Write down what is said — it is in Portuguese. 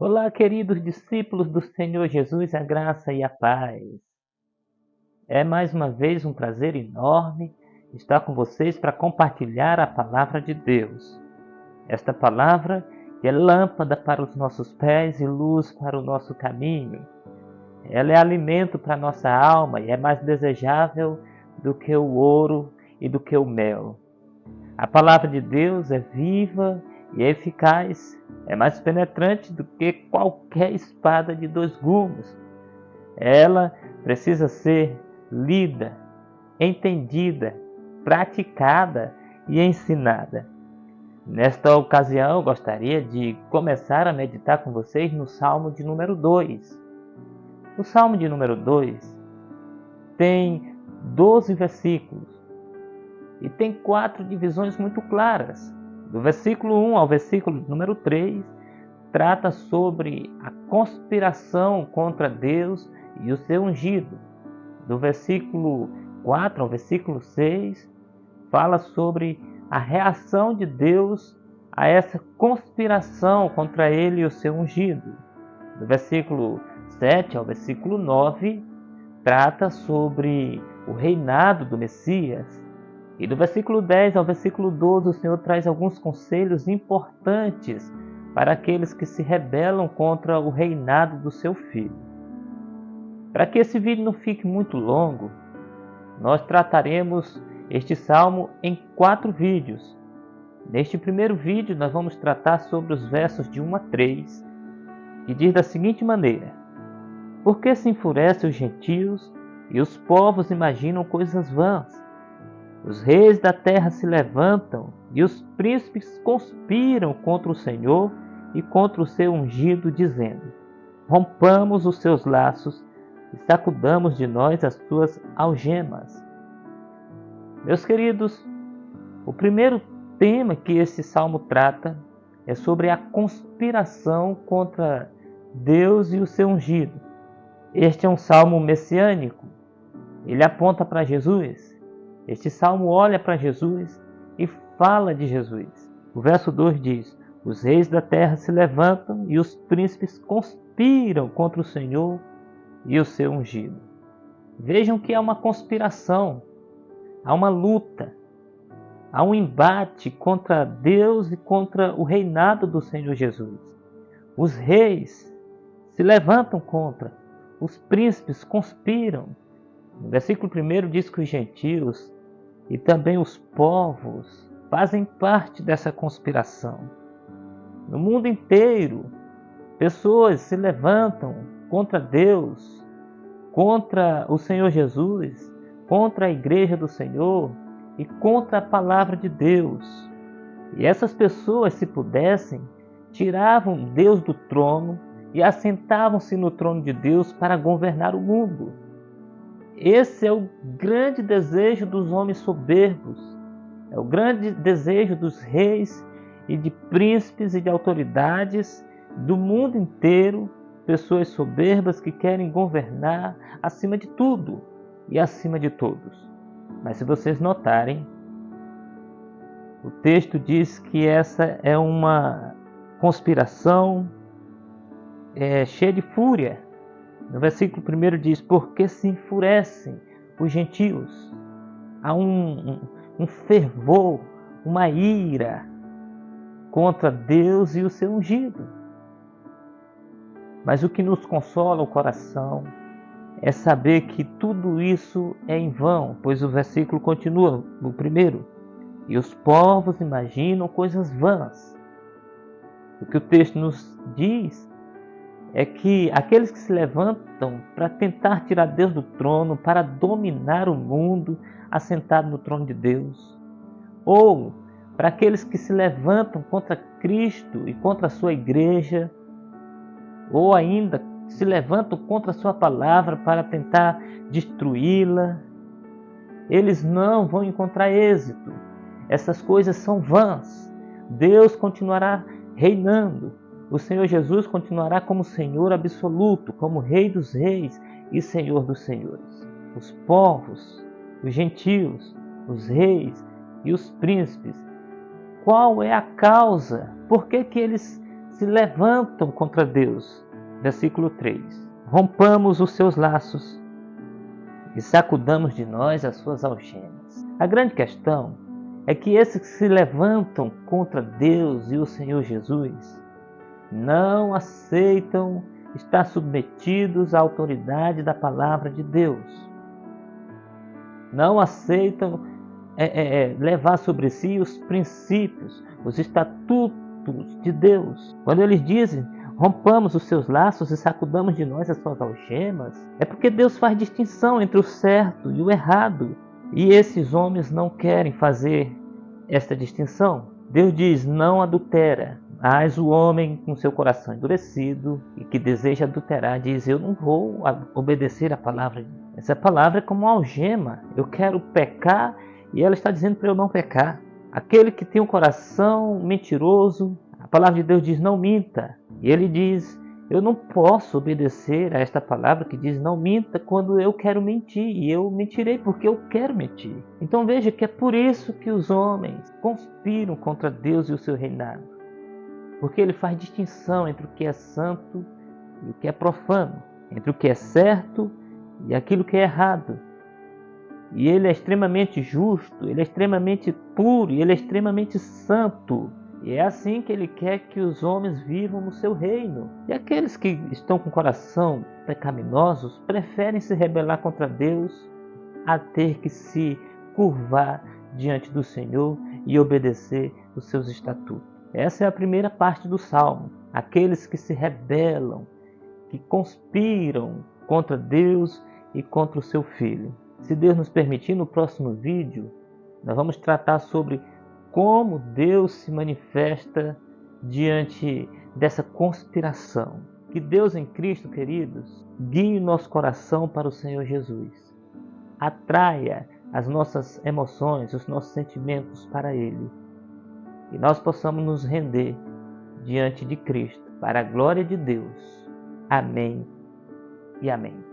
Olá, queridos discípulos do Senhor Jesus, a graça e a paz. É mais uma vez um prazer enorme estar com vocês para compartilhar a palavra de Deus. Esta palavra que é lâmpada para os nossos pés e luz para o nosso caminho. Ela é alimento para a nossa alma e é mais desejável do que o ouro e do que o mel. A palavra de Deus é viva e é eficaz, é mais penetrante do que qualquer espada de dois gumes. Ela precisa ser lida, entendida, praticada e ensinada. Nesta ocasião, eu gostaria de começar a meditar com vocês no Salmo de número 2. O Salmo de número 2 tem 12 versículos e tem 4 divisões muito claras. Do versículo 1 ao versículo número 3, trata sobre a conspiração contra Deus e o seu ungido. Do versículo 4 ao versículo 6, fala sobre a reação de Deus a essa conspiração contra ele e o seu ungido. Do versículo 7 ao versículo 9, trata sobre o reinado do Messias. E do versículo 10 ao versículo 12, o Senhor traz alguns conselhos importantes para aqueles que se rebelam contra o reinado do seu Filho. Para que esse vídeo não fique muito longo, nós trataremos este salmo em 4 vídeos. Neste primeiro vídeo, nós vamos tratar sobre os versos de 1 a 3, que diz da seguinte maneira: Por que se enfurecem os gentios e os povos imaginam coisas vãs? Os reis da terra se levantam e os príncipes conspiram contra o Senhor e contra o seu ungido, dizendo: Rompamos os seus laços e sacudamos de nós as suas algemas. Meus queridos, o primeiro tema que esse salmo trata é sobre a conspiração contra Deus e o seu ungido. Este é um salmo messiânico. Ele aponta para Jesus. Este salmo olha para Jesus e fala de Jesus. O verso 2 diz: Os reis da terra se levantam e os príncipes conspiram contra o Senhor e o seu ungido. Vejam que há uma conspiração, há uma luta, há um embate contra Deus e contra o reinado do Senhor Jesus. Os reis se levantam contra, os príncipes conspiram. No versículo 1 diz que os gentios e também os povos fazem parte dessa conspiração. No mundo inteiro, pessoas se levantam contra Deus, contra o Senhor Jesus, contra a igreja do Senhor e contra a palavra de Deus. E essas pessoas, se pudessem, tiravam Deus do trono e assentavam-se no trono de Deus para governar o mundo. Esse é o grande desejo dos homens soberbos, é o grande desejo dos reis e de príncipes e de autoridades do mundo inteiro, pessoas soberbas que querem governar acima de tudo e acima de todos. Mas se vocês notarem, o texto diz que essa é uma conspiração cheia de fúria. No versículo 1 diz: Por que se enfurecem os gentios? Há um fervor, uma ira contra Deus e o seu ungido. Mas o que nos consola o coração é saber que tudo isso é em vão, pois o versículo continua, no 1: E os povos imaginam coisas vãs. O que o texto nos diz é que aqueles que se levantam para tentar tirar Deus do trono, para dominar o mundo assentado no trono de Deus, ou para aqueles que se levantam contra Cristo e contra a sua igreja, ou ainda se levantam contra a sua palavra para tentar destruí-la, eles não vão encontrar êxito. Essas coisas são vãs. Deus continuará reinando. O Senhor Jesus continuará como Senhor absoluto, como Rei dos reis e Senhor dos senhores. Os povos, os gentios, os reis e os príncipes, qual é a causa? Por que eles se levantam contra Deus. Versículo 3. Rompamos os seus laços e sacudamos de nós as suas algemas. A grande questão é que esses que se levantam contra Deus e o Senhor Jesus não aceitam estar submetidos à autoridade da palavra de Deus. Não aceitam levar sobre si os princípios, os estatutos de Deus. Quando eles dizem, rompamos os seus laços e sacudamos de nós as suas algemas, é porque Deus faz distinção entre o certo e o errado. E esses homens não querem fazer esta distinção. Deus diz, não adultera. Mas o homem com seu coração endurecido e que deseja adulterar diz, eu não vou obedecer a palavra. Essa palavra é como uma algema. Eu quero pecar e ela está dizendo para eu não pecar. Aquele que tem um coração mentiroso, a palavra de Deus diz, não minta. E ele diz, eu não posso obedecer a esta palavra que diz não minta quando eu quero mentir. E eu mentirei porque eu quero mentir. Então veja que é por isso que os homens conspiram contra Deus e o seu reinado. Porque ele faz distinção entre o que é santo e o que é profano. Entre o que é certo e aquilo que é errado. E ele é extremamente justo, ele é extremamente puro e ele é extremamente santo. E é assim que ele quer que os homens vivam no seu reino. E aqueles que estão com o coração pecaminosos preferem se rebelar contra Deus a ter que se curvar diante do Senhor e obedecer os seus estatutos. Essa é a primeira parte do Salmo. Aqueles que se rebelam, que conspiram contra Deus e contra o seu Filho. Se Deus nos permitir, no próximo vídeo, nós vamos tratar sobre como Deus se manifesta diante dessa conspiração. Que Deus em Cristo, queridos, guie o nosso coração para o Senhor Jesus. Atraia as nossas emoções, os nossos sentimentos para Ele. E nós possamos nos render diante de Cristo, para a glória de Deus. Amém e amém.